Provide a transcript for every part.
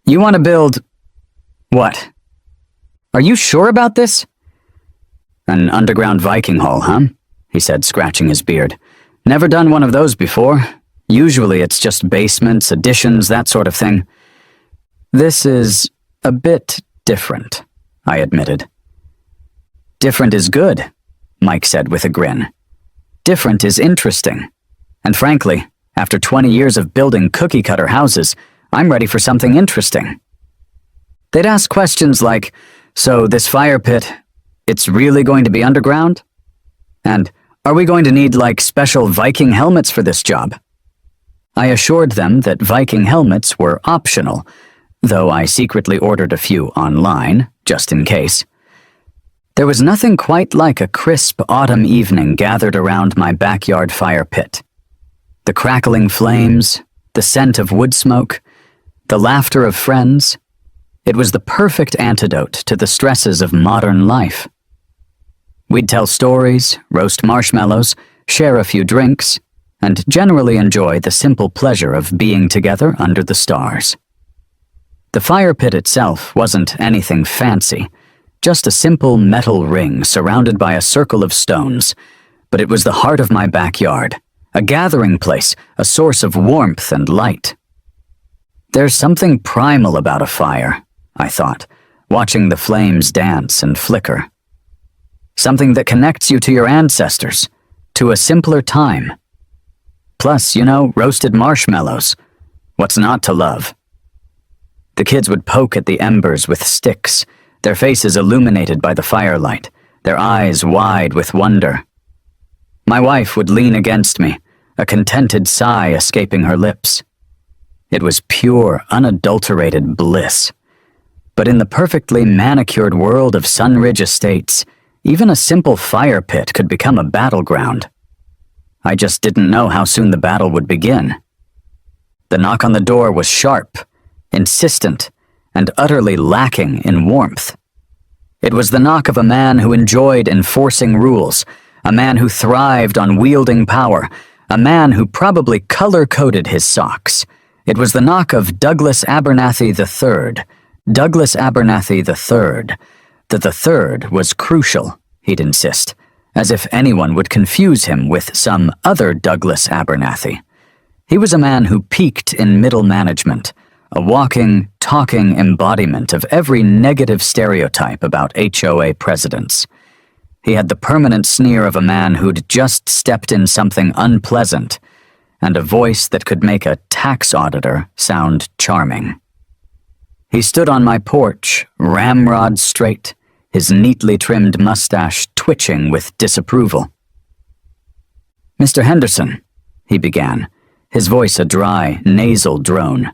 You want to build... what? Are you sure about this? An underground Viking hall, huh? He said, scratching his beard. Never done one of those before. Usually it's just basements, additions, that sort of thing. This is a bit different, I admitted. Different is good, Mike said with a grin. Different is interesting. And frankly, after 20 years of building cookie-cutter houses, I'm ready for something interesting. They'd ask questions like, so this fire pit, it's really going to be underground? And are we going to need, like, special Viking helmets for this job? I assured them that Viking helmets were optional, though I secretly ordered a few online, just in case. There was nothing quite like a crisp autumn evening gathered around my backyard fire pit. The crackling flames, the scent of wood smoke, the laughter of friends. It was the perfect antidote to the stresses of modern life. We'd tell stories, roast marshmallows, share a few drinks, and generally enjoy the simple pleasure of being together under the stars. The fire pit itself wasn't anything fancy, just a simple metal ring surrounded by a circle of stones, but it was the heart of my backyard, a gathering place, a source of warmth and light. There's something primal about a fire, I thought, watching the flames dance and flicker. Something that connects you to your ancestors, to a simpler time. Plus, roasted marshmallows. What's not to love? The kids would poke at the embers with sticks, their faces illuminated by the firelight, their eyes wide with wonder. My wife would lean against me, a contented sigh escaping her lips. It was pure, unadulterated bliss. But in the perfectly manicured world of Sunridge Estates, even a simple fire pit could become a battleground. I just didn't know how soon the battle would begin. The knock on the door was sharp, insistent, and utterly lacking in warmth. It was the knock of a man who enjoyed enforcing rules, a man who thrived on wielding power, a man who probably color-coded his socks. It was the knock of Douglas Abernathy III. Douglas Abernathy III. The third was crucial, he'd insist, as if anyone would confuse him with some other Douglas Abernathy. He was a man who peaked in middle management, a walking, talking embodiment of every negative stereotype about HOA presidents. He had the permanent sneer of a man who'd just stepped in something unpleasant, and a voice that could make a tax auditor sound charming. He stood on my porch, ramrod straight, his neatly trimmed mustache twitching with disapproval. "Mr. Henderson," he began, his voice a dry, nasal drone.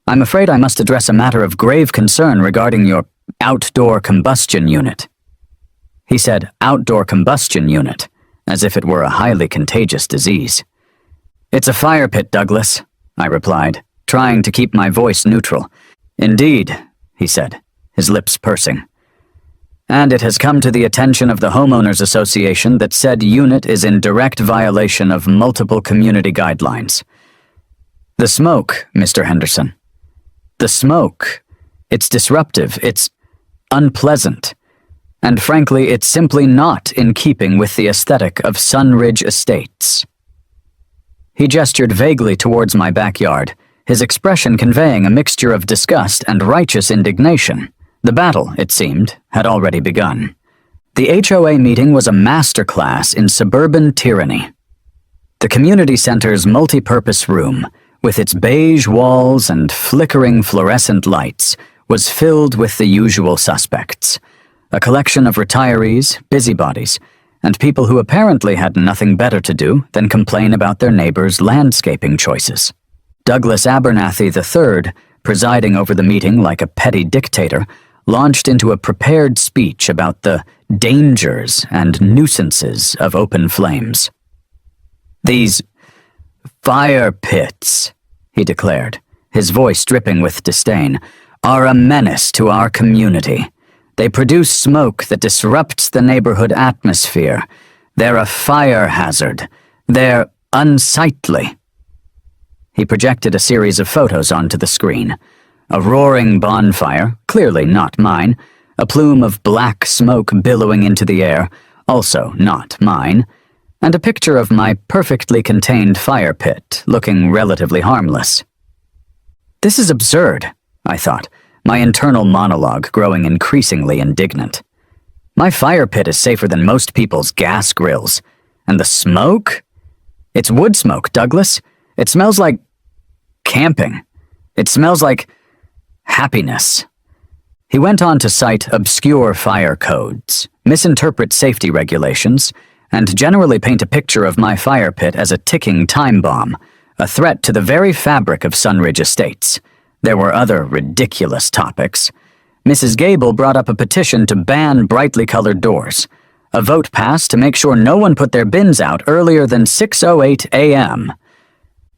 "I'm afraid I must address a matter of grave concern regarding your outdoor combustion unit." He said outdoor combustion unit, as if it were a highly contagious disease. "It's a fire pit, Douglas," I replied, trying to keep my voice neutral. "Indeed," he said, his lips pursing. "And it has come to the attention of the Homeowners Association that said unit is in direct violation of multiple community guidelines. The smoke, Mr. Henderson. The smoke. It's disruptive, it's unpleasant. And frankly, it's simply not in keeping with the aesthetic of Sunridge Estates." He gestured vaguely towards my backyard, his expression conveying a mixture of disgust and righteous indignation. The battle, it seemed, had already begun. The HOA meeting was a masterclass in suburban tyranny. The community center's multi-purpose room, with its beige walls and flickering fluorescent lights, was filled with the usual suspects. A collection of retirees, busybodies, and people who apparently had nothing better to do than complain about their neighbors' landscaping choices. Douglas Abernathy III, presiding over the meeting like a petty dictator, launched into a prepared speech about the dangers and nuisances of open flames. "These fire pits," he declared, his voice dripping with disdain, "are a menace to our community. They produce smoke that disrupts the neighborhood atmosphere. They're a fire hazard. They're unsightly." He projected a series of photos onto the screen. a roaring bonfire, clearly not mine, a plume of black smoke billowing into the air, also not mine, and a picture of my perfectly contained fire pit, looking relatively harmless. This is absurd, I thought, my internal monologue growing increasingly indignant. My fire pit is safer than most people's gas grills. And the smoke? It's wood smoke, Douglas. It smells like camping. It smells like happiness. He went on to cite obscure fire codes, misinterpret safety regulations, and generally paint a picture of my fire pit as a ticking time bomb, a threat to the very fabric of Sunridge Estates. There were other ridiculous topics. Mrs. Gable brought up a petition to ban brightly colored doors. A vote passed to make sure no one put their bins out earlier than 6:08 a.m.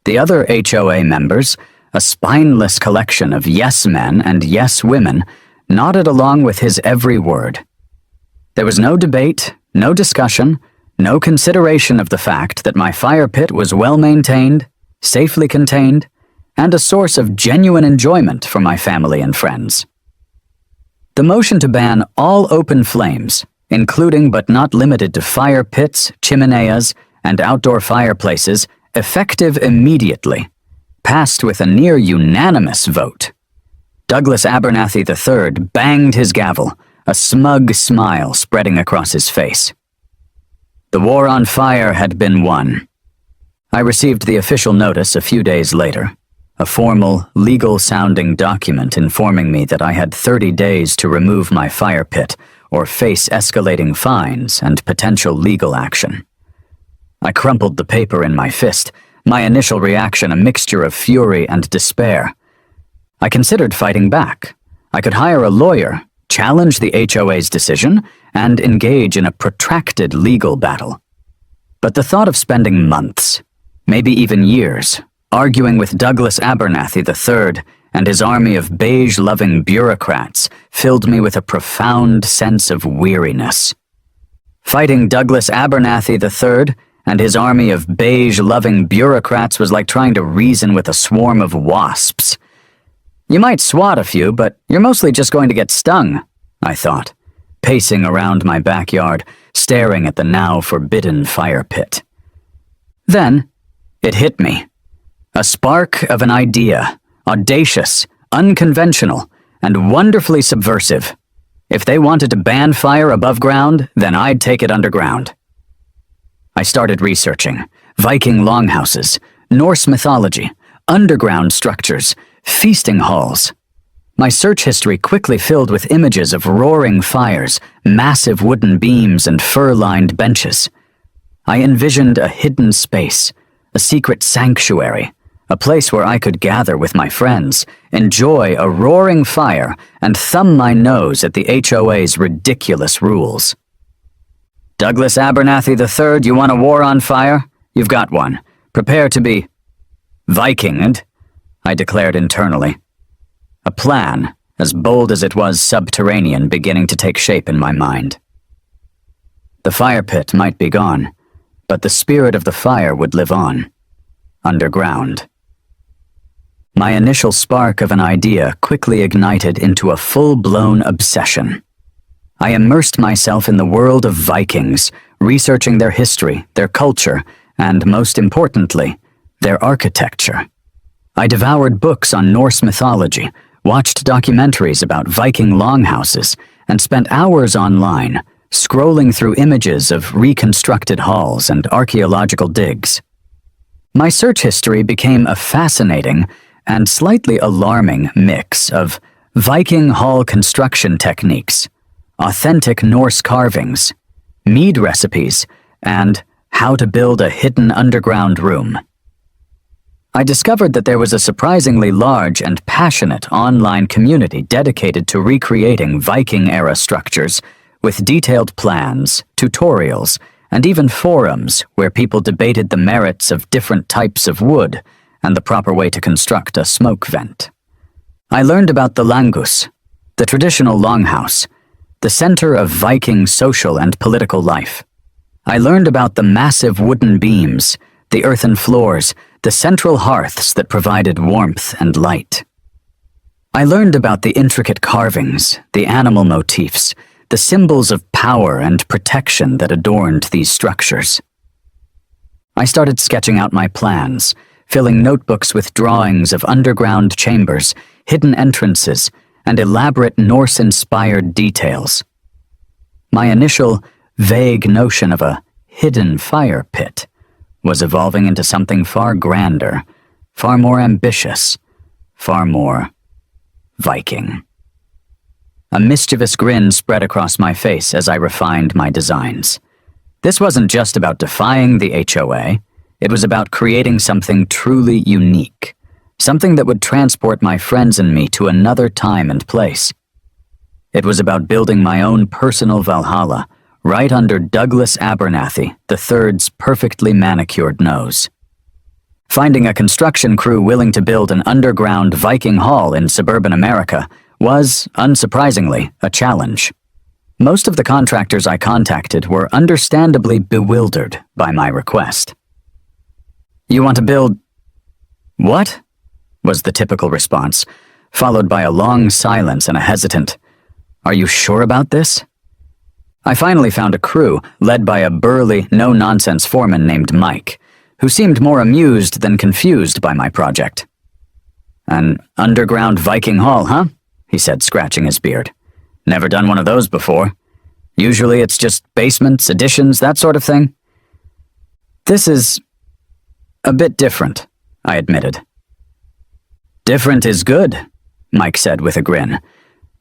The other HOA members, a spineless collection of yes men and yes women, nodded along with his every word. There was no debate, no discussion, no consideration of the fact that my fire pit was well maintained, safely contained, and a source of genuine enjoyment for my family and friends. The motion to ban all open flames, including but not limited to fire pits, chimeneas, and outdoor fireplaces, effective immediately, passed with a near unanimous vote. Douglas Abernathy III banged his gavel, a smug smile spreading across his face. The war on fire had been won. I received the official notice a few days later, a formal, legal-sounding document informing me that I had 30 days to remove my fire pit or face escalating fines and potential legal action. I crumpled the paper in my fist, my initial reaction a mixture of fury and despair. I considered fighting back. I could hire a lawyer, challenge the HOA's decision, and engage in a protracted legal battle. But the thought of spending months, maybe even years, arguing with Douglas Abernathy III and his army of beige-loving bureaucrats filled me with a profound sense of weariness. Fighting Douglas Abernathy III and his army of beige-loving bureaucrats was like trying to reason with a swarm of wasps. You might swat a few, but you're mostly just going to get stung, I thought, pacing around my backyard, staring at the now forbidden fire pit. Then, it hit me. A spark of an idea, audacious, unconventional, and wonderfully subversive. If they wanted to ban fire above ground, then I'd take it underground. I started researching Viking longhouses, Norse mythology, underground structures, feasting halls. My search history quickly filled with images of roaring fires, massive wooden beams, and fur-lined benches. I envisioned a hidden space, a secret sanctuary, a place where I could gather with my friends, enjoy a roaring fire, and thumb my nose at the HOA's ridiculous rules. Douglas Abernathy III, you want a war on fire? You've got one. Prepare to be Vikinged, I declared internally. A plan, as bold as it was subterranean, beginning to take shape in my mind. The fire pit might be gone, but the spirit of the fire would live on, underground. My initial spark of an idea quickly ignited into a full-blown obsession. I immersed myself in the world of Vikings, researching their history, their culture, and, most importantly, their architecture. I devoured books on Norse mythology, watched documentaries about Viking longhouses, and spent hours online, scrolling through images of reconstructed halls and archaeological digs. My search history became a fascinating and slightly alarming mix of Viking hall construction techniques, authentic Norse carvings, mead recipes, and how to build a hidden underground room. I discovered that there was a surprisingly large and passionate online community dedicated to recreating Viking-era structures with detailed plans, tutorials, and even forums where people debated the merits of different types of wood and the proper way to construct a smoke vent. I learned about the langus, the traditional longhouse, the center of Viking social and political life. I learned about the massive wooden beams, the earthen floors, the central hearths that provided warmth and light. I learned about the intricate carvings, the animal motifs, the symbols of power and protection that adorned these structures. I started sketching out my plans, filling notebooks with drawings of underground chambers, hidden entrances, and elaborate Norse-inspired details. My initial, vague notion of a hidden fire pit was evolving into something far grander, far more ambitious, far more Viking. A mischievous grin spread across my face as I refined my designs. This wasn't just about defying the HOA, it was about creating something truly unique, something that would transport my friends and me to another time and place. It was about building my own personal Valhalla, right under Douglas Abernathy III's perfectly manicured nose. Finding a construction crew willing to build an underground Viking hall in suburban America was, unsurprisingly, a challenge. Most of the contractors I contacted were understandably bewildered by my request. "You want to build—" "What?" was the typical response, followed by a long silence and a hesitant, "Are you sure about this?" I finally found a crew led by a burly, no-nonsense foreman named Mike, who seemed more amused than confused by my project. "An underground Viking hall, huh?" he said, scratching his beard. "Never done one of those before. Usually it's just basements, additions, that sort of thing." "This is a bit different," I admitted. "Different is good," Mike said with a grin.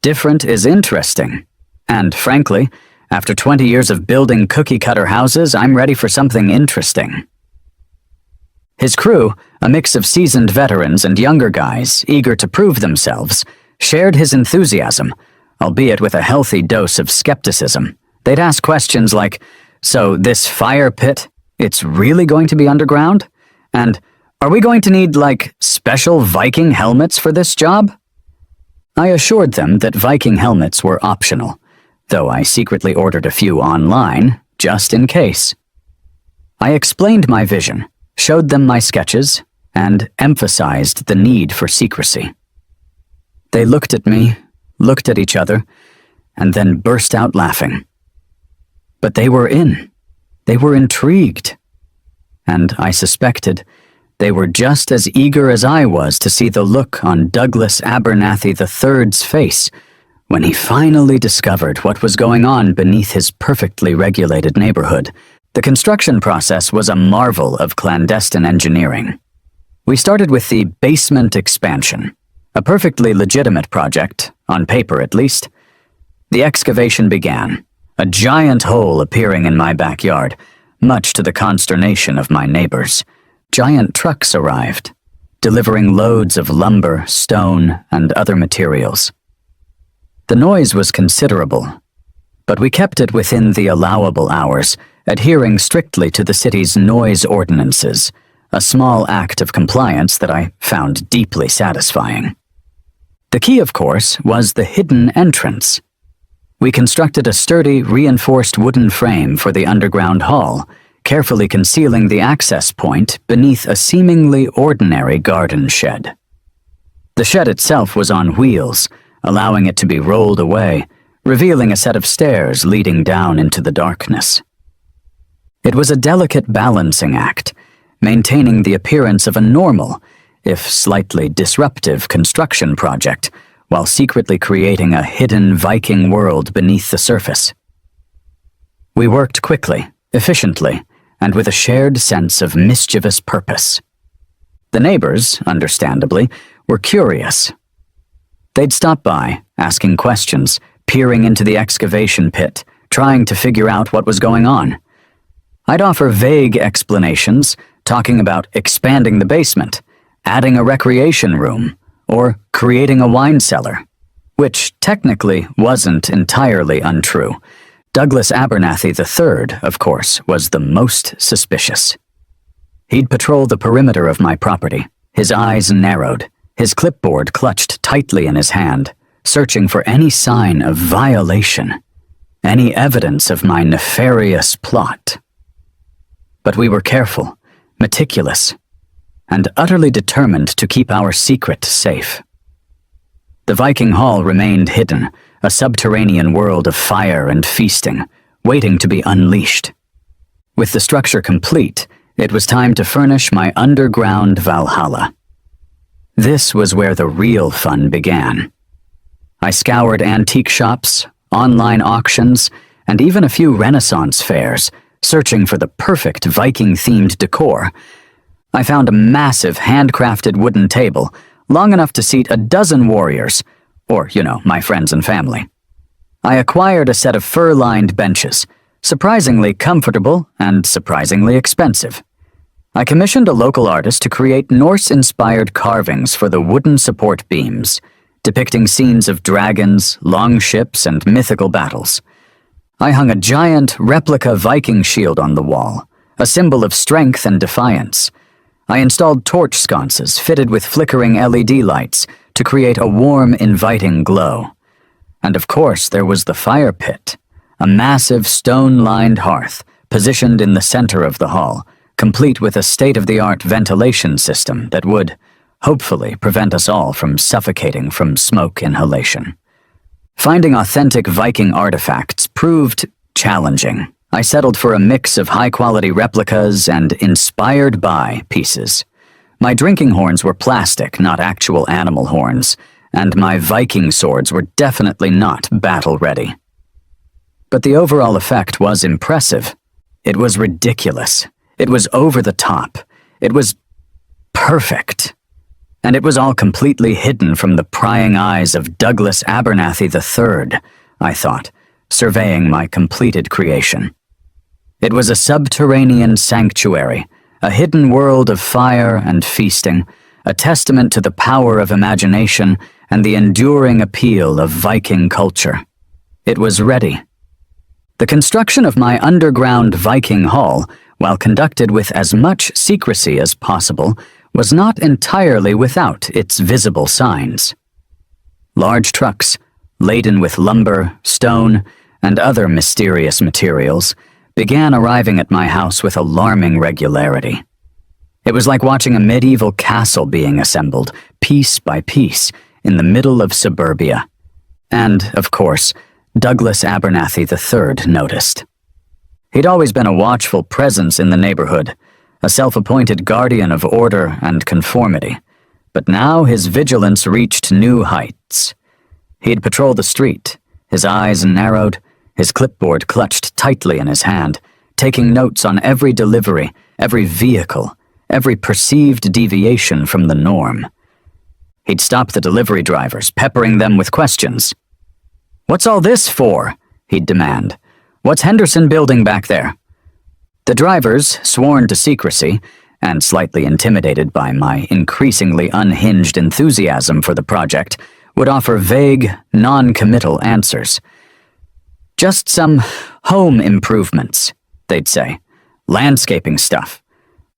"Different is interesting. And, frankly, after 20 years of building cookie-cutter houses, I'm ready for something interesting." His crew, a mix of seasoned veterans and younger guys eager to prove themselves, shared his enthusiasm, albeit with a healthy dose of skepticism. They'd ask questions like, "So this fire pit, it's really going to be underground? And are we going to need, like, special Viking helmets for this job?" I assured them that Viking helmets were optional, though I secretly ordered a few online, just in case. I explained my vision, showed them my sketches, and emphasized the need for secrecy. They looked at me, looked at each other, and then burst out laughing. But they were in. They were intrigued. And I suspected they were just as eager as I was to see the look on Douglas Abernathy III's face when he finally discovered what was going on beneath his perfectly regulated neighborhood. The construction process was a marvel of clandestine engineering. We started with the basement expansion, a perfectly legitimate project, on paper at least. The excavation began, a giant hole appearing in my backyard, much to the consternation of my neighbors. Giant trucks arrived, delivering loads of lumber, stone, and other materials. The noise was considerable, but we kept it within the allowable hours, adhering strictly to the city's noise ordinances, a small act of compliance that I found deeply satisfying. The key, of course, was the hidden entrance. We constructed a sturdy, reinforced wooden frame for the underground hall, carefully concealing the access point beneath a seemingly ordinary garden shed. The shed itself was on wheels, allowing it to be rolled away, revealing a set of stairs leading down into the darkness. It was a delicate balancing act, maintaining the appearance of a normal, if slightly disruptive construction project, while secretly creating a hidden Viking world beneath the surface. We worked quickly, efficiently, and with a shared sense of mischievous purpose. The neighbors, understandably, were curious. They'd stop by, asking questions, peering into the excavation pit, trying to figure out what was going on. I'd offer vague explanations, talking about expanding the basement, adding a recreation room, or creating a wine cellar, which technically wasn't entirely untrue. Douglas Abernathy III, of course, was the most suspicious. He'd patrol the perimeter of my property, his eyes narrowed, his clipboard clutched tightly in his hand, searching for any sign of violation, any evidence of my nefarious plot. But we were careful, meticulous, and utterly determined to keep our secret safe. The Viking Hall remained hidden, a subterranean world of fire and feasting, waiting to be unleashed. With the structure complete, it was time to furnish my underground Valhalla. This was where the real fun began. I scoured antique shops, online auctions, and even a few Renaissance fairs, searching for the perfect Viking-themed decor. I found a massive handcrafted wooden table, long enough to seat a dozen warriors, or, my friends and family. I acquired a set of fur-lined benches, surprisingly comfortable and surprisingly expensive. I commissioned a local artist to create Norse-inspired carvings for the wooden support beams, depicting scenes of dragons, long ships, and mythical battles. I hung a giant replica Viking shield on the wall, a symbol of strength and defiance. I installed torch sconces fitted with flickering LED lights to create a warm, inviting glow. And of course, there was the fire pit, a massive stone-lined hearth positioned in the center of the hall, complete with a state-of-the-art ventilation system that would, hopefully, prevent us all from suffocating from smoke inhalation. Finding authentic Viking artifacts proved challenging. I settled for a mix of high-quality replicas and inspired-by pieces. My drinking horns were plastic, not actual animal horns, and my Viking swords were definitely not battle-ready. But the overall effect was impressive. It was ridiculous. It was over the top. It was perfect. And it was all completely hidden from the prying eyes of Douglas Abernathy III, I thought, surveying my completed creation. It was a subterranean sanctuary, a hidden world of fire and feasting, a testament to the power of imagination and the enduring appeal of Viking culture. It was ready. The construction of my underground Viking Hall, while conducted with as much secrecy as possible, was not entirely without its visible signs. Large trucks, laden with lumber, stone, and other mysterious materials, began arriving at my house with alarming regularity. It was like watching a medieval castle being assembled, piece by piece, in the middle of suburbia. And, of course, Douglas Abernathy III noticed. He'd always been a watchful presence in the neighborhood, a self-appointed guardian of order and conformity, but now his vigilance reached new heights. He'd patrol the street, his eyes narrowed, his clipboard clutched tightly in his hand, taking notes on every delivery, every vehicle, every perceived deviation from the norm. He'd stop the delivery drivers, peppering them with questions. "What's all this for?" he'd demand. "What's Henderson building back there?" The drivers, sworn to secrecy, and slightly intimidated by my increasingly unhinged enthusiasm for the project, would offer vague, non-committal answers. "Just some home improvements," they'd say. "Landscaping stuff."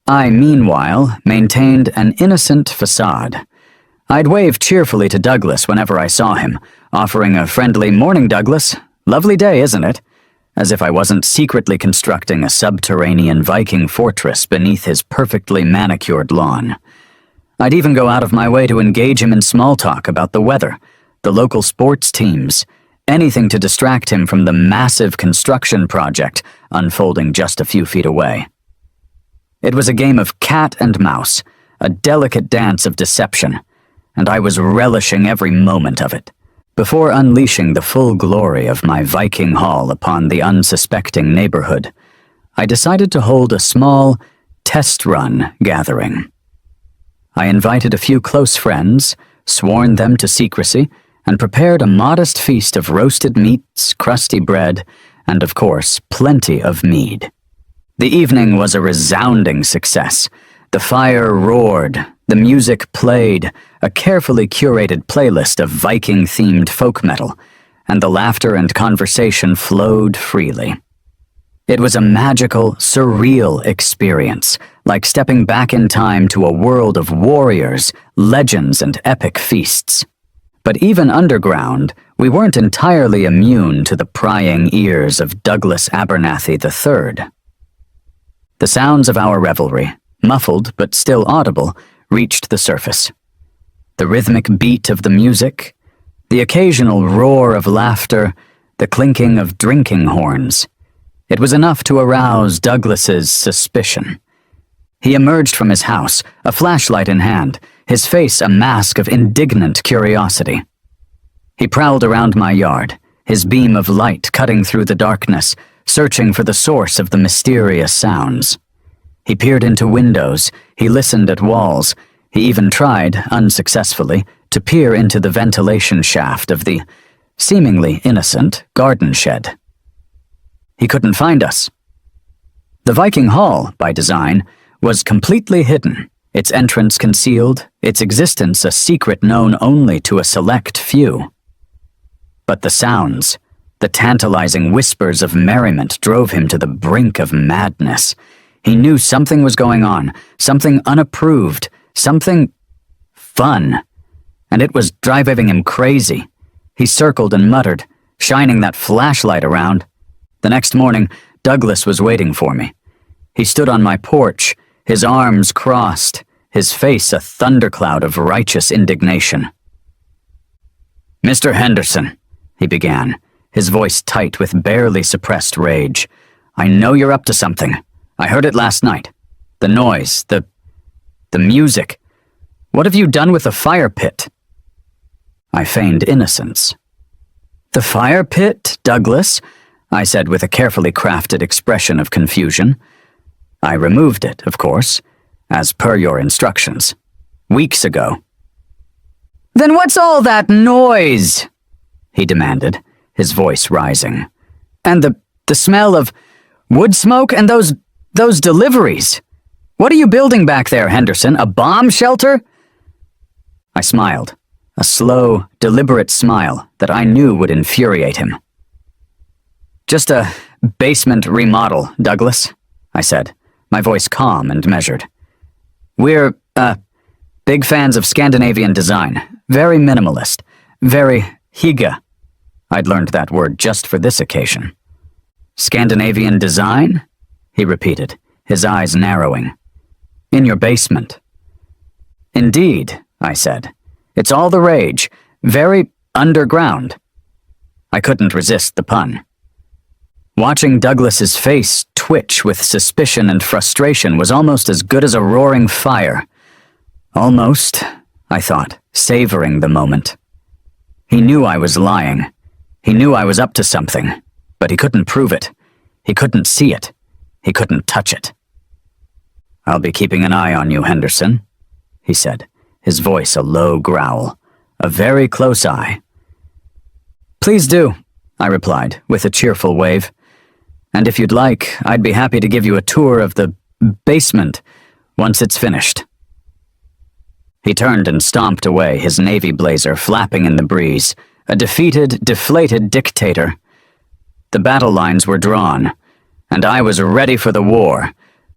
I, meanwhile, maintained an innocent facade. I'd wave cheerfully to Douglas whenever I saw him, offering a friendly "Morning, Douglas. Lovely day, isn't it?" as if I wasn't secretly constructing a subterranean Viking fortress beneath his perfectly manicured lawn. I'd even go out of my way to engage him in small talk about the weather, the local sports teams, anything to distract him from the massive construction project unfolding just a few feet away. It was a game of cat and mouse, a delicate dance of deception, and I was relishing every moment of it. Before unleashing the full glory of my Viking Hall upon the unsuspecting neighborhood, I decided to hold a small, test-run gathering. I invited a few close friends, sworn them to secrecy, and prepared a modest feast of roasted meats, crusty bread, and, of course, plenty of mead. The evening was a resounding success. The fire roared, the music played, a carefully curated playlist of Viking-themed folk metal, and the laughter and conversation flowed freely. It was a magical, surreal experience, like stepping back in time to a world of warriors, legends, and epic feasts. But even underground, we weren't entirely immune to the prying ears of Douglas Abernathy III. The sounds of our revelry, muffled but still audible, reached the surface. The rhythmic beat of the music, The occasional roar of laughter, the clinking of drinking horns. It was enough to arouse Douglas's suspicion. He emerged from his house, a flashlight in hand, his face a mask of indignant curiosity. He prowled around my yard, his beam of light cutting through the darkness, searching for the source of the mysterious sounds. He peered into windows, he listened at walls, he even tried, unsuccessfully, to peer into the ventilation shaft of the seemingly innocent garden shed. He couldn't find us. The Viking Hall, by design, was completely hidden, its entrance concealed, its existence a secret known only to a select few. But the sounds, the tantalizing whispers of merriment drove him to the brink of madness. He knew something was going on, something unapproved, something fun, and it was driving him crazy. He circled and muttered, shining that flashlight around. The next morning, Douglas was waiting for me. He stood on my porch, his arms crossed, his face a thundercloud of righteous indignation. "Mr. Henderson," he began, his voice tight with barely suppressed rage, "I know you're up to something. I heard it last night. The noise, the music. What have you done with the fire pit?" I feigned innocence. "The fire pit, Douglas?" I said with a carefully crafted expression of confusion. "I removed it, of course, as per your instructions. Weeks ago." "Then what's all that noise?" he demanded, his voice rising. "And the smell of wood smoke and those deliveries. What are you building back there, Henderson? A bomb shelter?" I smiled, a slow, deliberate smile that I knew would infuriate him. "Just a basement remodel, Douglas," I said, my voice calm and measured. "We're, big fans of Scandinavian design. Very minimalist. Very hygge. I'd learned that word just for this occasion. "Scandinavian design?" he repeated, his eyes narrowing. "In your basement." "Indeed," I said. "It's all the rage. Very underground." I couldn't resist the pun. Watching Douglas's face twitch with suspicion and frustration was almost as good as a roaring fire. Almost, I thought, savoring the moment. He knew I was lying. He knew I was up to something, but he couldn't prove it. He couldn't see it. He couldn't touch it. "I'll be keeping an eye on you, Henderson," he said, his voice a low growl, a very close eye. "Please do," I replied, with a cheerful wave. "And if you'd like, I'd be happy to give you a tour of the basement once it's finished." He turned and stomped away, his navy blazer flapping in the breeze, a defeated, deflated dictator. The battle lines were drawn, and I was ready for the war.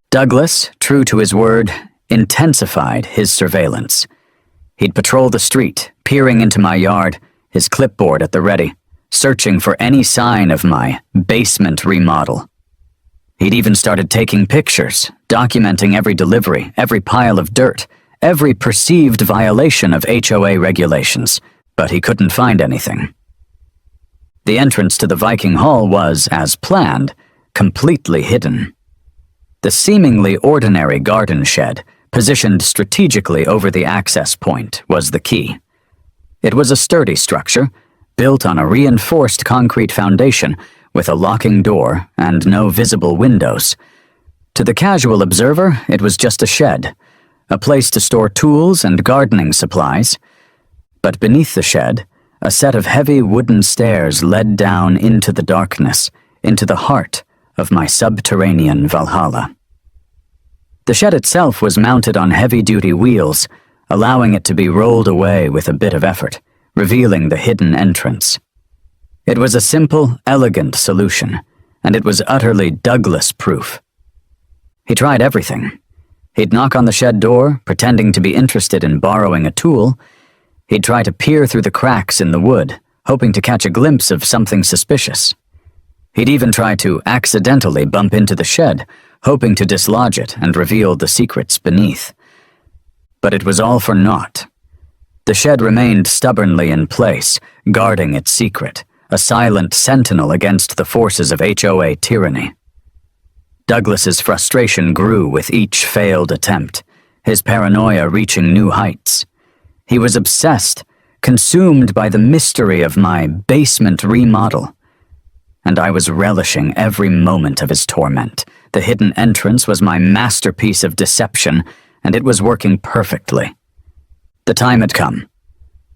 Douglas, true to his word, intensified his surveillance. He'd patrol the street, peering into my yard, his clipboard at the ready, searching for any sign of my basement remodel. He'd even started taking pictures, documenting every delivery, every pile of dirt, every perceived violation of HOA regulations, but he couldn't find anything. The entrance to the Viking Hall was, as planned, completely hidden. The seemingly ordinary garden shed, positioned strategically over the access point, was the key. It was a sturdy structure, built on a reinforced concrete foundation with a locking door and no visible windows. To the casual observer, it was just a shed, a place to store tools and gardening supplies. But beneath the shed, a set of heavy wooden stairs led down into the darkness, into the heart of my subterranean Valhalla. The shed itself was mounted on heavy-duty wheels, allowing it to be rolled away with a bit of effort, revealing the hidden entrance. It was a simple, elegant solution, and it was utterly Douglas-proof. He tried everything. He'd knock on the shed door, pretending to be interested in borrowing a tool. He'd try to peer through the cracks in the wood, hoping to catch a glimpse of something suspicious. He'd even try to accidentally bump into the shed, hoping to dislodge it and reveal the secrets beneath. But it was all for naught. The shed remained stubbornly in place, guarding its secret, a silent sentinel against the forces of HOA tyranny. Douglas's frustration grew with each failed attempt, his paranoia reaching new heights. He was obsessed, consumed by the mystery of my basement remodel. And I was relishing every moment of his torment. The hidden entrance was my masterpiece of deception, and it was working perfectly. The time had come.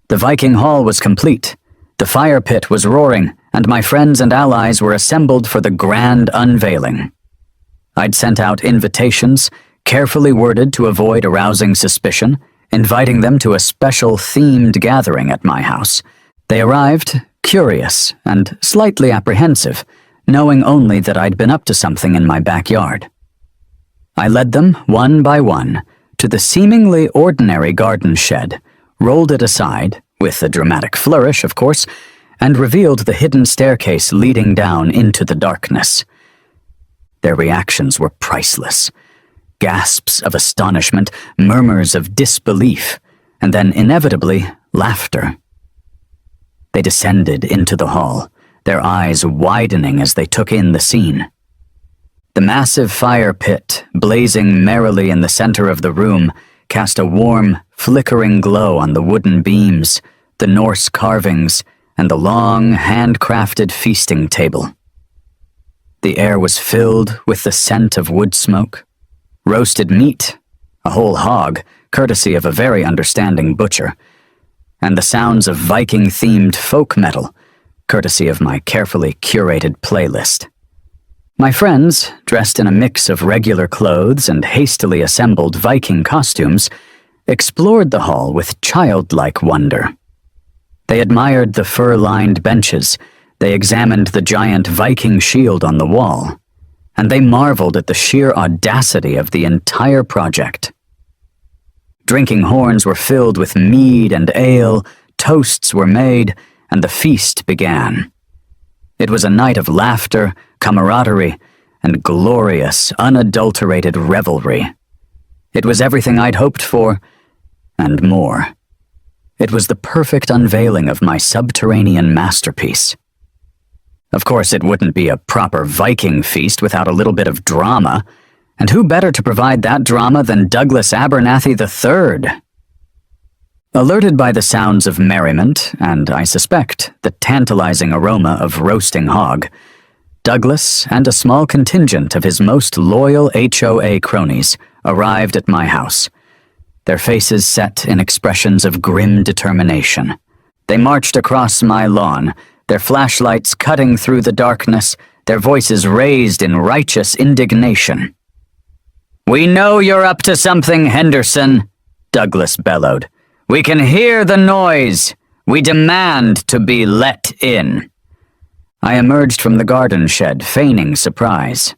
The Viking Hall was complete. The fire pit was roaring, and my friends and allies were assembled for the grand unveiling. I'd sent out invitations, carefully worded to avoid arousing suspicion, inviting them to a special themed gathering at my house. They arrived, curious and slightly apprehensive, knowing only that I'd been up to something in my backyard. I led them, one by one, to the seemingly ordinary garden shed, rolled it aside, with a dramatic flourish, of course, and revealed the hidden staircase leading down into the darkness. Their reactions were priceless. Gasps of astonishment, murmurs of disbelief, and then inevitably, laughter. They descended into the hall, their eyes widening as they took in the scene. The massive fire pit, blazing merrily in the center of the room, cast a warm, flickering glow on the wooden beams, the Norse carvings, and the long, handcrafted feasting table. The air was filled with the scent of wood smoke, roasted meat, a whole hog, courtesy of a very understanding butcher, and the sounds of Viking-themed folk metal, courtesy of my carefully curated playlist. My friends, dressed in a mix of regular clothes and hastily assembled Viking costumes, explored the hall with childlike wonder. They admired the fur-lined benches, they examined the giant Viking shield on the wall, and they marveled at the sheer audacity of the entire project. Drinking horns were filled with mead and ale, toasts were made, and the feast began. It was a night of laughter, camaraderie, and glorious, unadulterated revelry. It was everything I'd hoped for, and more. It was the perfect unveiling of my subterranean masterpiece. Of course, it wouldn't be a proper Viking feast without a little bit of drama, and who better to provide that drama than Douglas Abernathy III? Alerted by the sounds of merriment, and I suspect the tantalizing aroma of roasting hog, Douglas and a small contingent of his most loyal HOA cronies arrived at my house, their faces set in expressions of grim determination. They marched across my lawn, their flashlights cutting through the darkness, their voices raised in righteous indignation. "We know you're up to something, Henderson," Douglas bellowed. "We can hear the noise. We demand to be let in." I emerged from the garden shed, feigning surprise.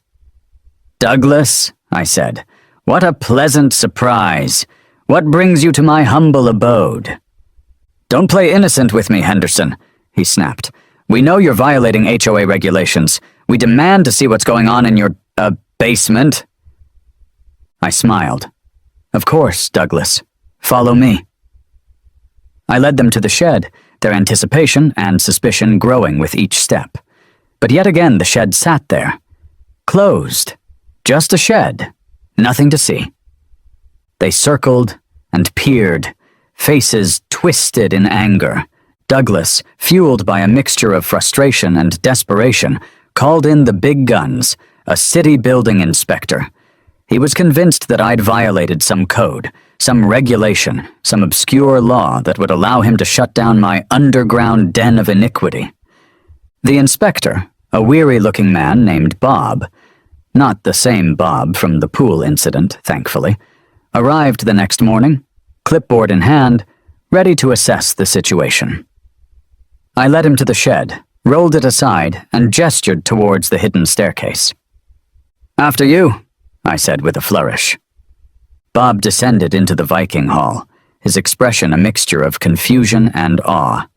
"Douglas," I said, "what a pleasant surprise. What brings you to my humble abode?" "Don't play innocent with me, Henderson," he snapped. "We know you're violating HOA regulations. We demand to see what's going on in your, basement." I smiled. "Of course, Douglas. Follow me." I led them to the shed, their anticipation and suspicion growing with each step. But yet again the shed sat there. Closed. Just a shed. Nothing to see. They circled and peered, faces twisted in anger. Douglas, fueled by a mixture of frustration and desperation, called in the big guns, a city building inspector. He was convinced that I'd violated some code, some regulation, some obscure law that would allow him to shut down my underground den of iniquity. The inspector, a weary-looking man named Bob, not the same Bob from the pool incident, thankfully, arrived the next morning, clipboard in hand, ready to assess the situation. I led him to the shed, rolled it aside, and gestured towards the hidden staircase. "After you," I said with a flourish. Bob descended into the Viking Hall, his expression a mixture of confusion and awe.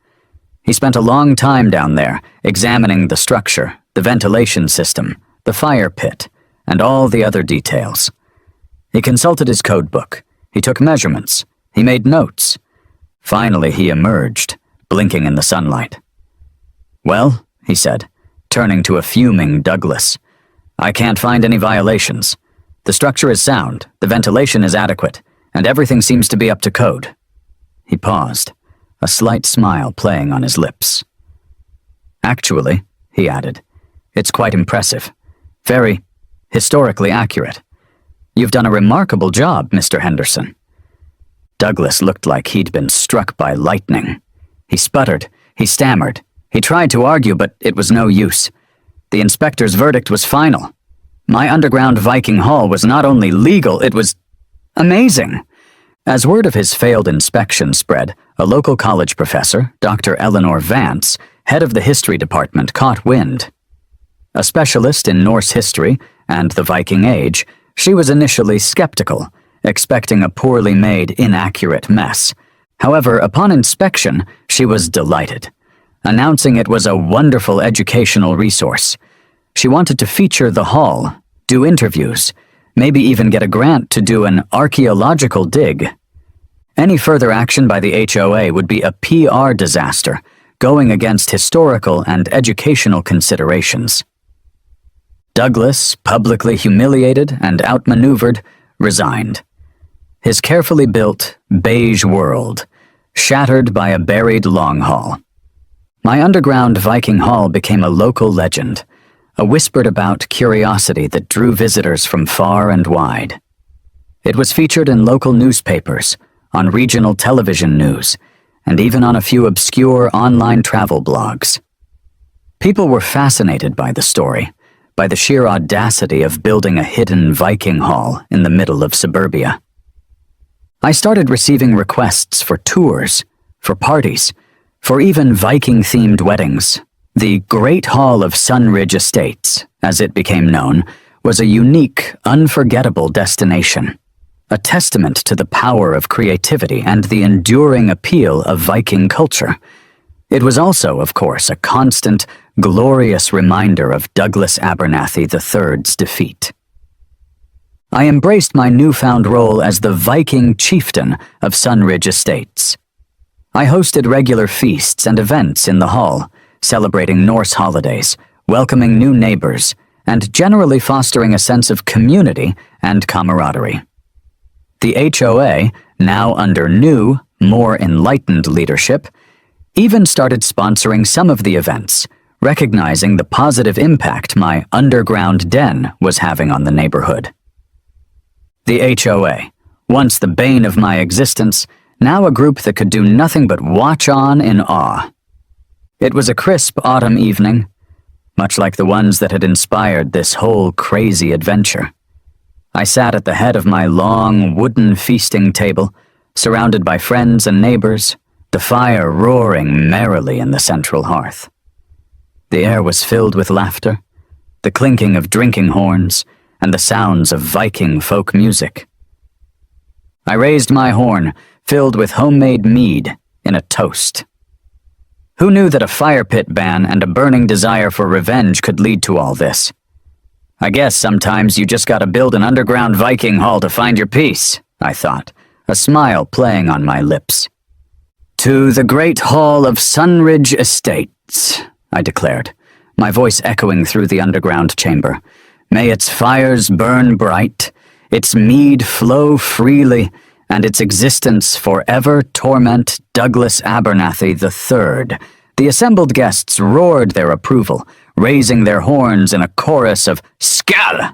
He spent a long time down there, examining the structure, the ventilation system, the fire pit, and all the other details. He consulted his codebook, he took measurements, he made notes. Finally he emerged, blinking in the sunlight. "Well," he said, turning to a fuming Douglas, "I can't find any violations. The structure is sound, the ventilation is adequate, and everything seems to be up to code." He paused, a slight smile playing on his lips. "Actually," he added, "it's quite impressive. Very historically accurate. You've done a remarkable job, Mr. Henderson." Douglas looked like he'd been struck by lightning. He sputtered, he stammered, he tried to argue, but it was no use. The inspector's verdict was final. My underground Viking Hall was not only legal, it was amazing. As word of his failed inspection spread, a local college professor, Dr. Eleanor Vance, head of the history department, caught wind. A specialist in Norse history and the Viking Age, she was initially skeptical, expecting a poorly made, inaccurate mess. However, upon inspection, she was delighted, announcing it was a wonderful educational resource. She wanted to feature the hall, do interviews, maybe even get a grant to do an archaeological dig. Any further action by the HOA would be a PR disaster, going against historical and educational considerations. Douglas, publicly humiliated and outmaneuvered, resigned. His carefully built, beige world, shattered by a buried long haul. My underground Viking Hall became a local legend, a whispered about curiosity that drew visitors from far and wide. It was featured in local newspapers, on regional television news, and even on a few obscure online travel blogs. People were fascinated by the story, by the sheer audacity of building a hidden Viking Hall in the middle of suburbia. I started receiving requests for tours, for parties, for even Viking-themed weddings. The Great Hall of Sunridge Estates, as it became known, was a unique, unforgettable destination, a testament to the power of creativity and the enduring appeal of Viking culture. It was also, of course, a constant, glorious reminder of Douglas Abernathy III's defeat. I embraced my newfound role as the Viking chieftain of Sunridge Estates. I hosted regular feasts and events in the hall, celebrating Norse holidays, welcoming new neighbors, and generally fostering a sense of community and camaraderie. The HOA, now under new, more enlightened leadership, even started sponsoring some of the events, recognizing the positive impact my underground den was having on the neighborhood. The HOA, once the bane of my existence, now a group that could do nothing but watch on in awe. It was a crisp autumn evening, much like the ones that had inspired this whole crazy adventure. I sat at the head of my long, wooden feasting table, surrounded by friends and neighbors, the fire roaring merrily in the central hearth. The air was filled with laughter, the clinking of drinking horns, and the sounds of Viking folk music. I raised my horn, filled with homemade mead, in a toast. Who knew that a fire pit ban and a burning desire for revenge could lead to all this? I guess sometimes you just gotta build an underground Viking hall to find your peace, I thought, a smile playing on my lips. "To the great hall of Sunridge Estates," I declared, my voice echoing through the underground chamber. "May its fires burn bright, its mead flow freely, and its existence forever torment Douglas Abernathy III." The assembled guests roared their approval, raising their horns in a chorus of "Skál!"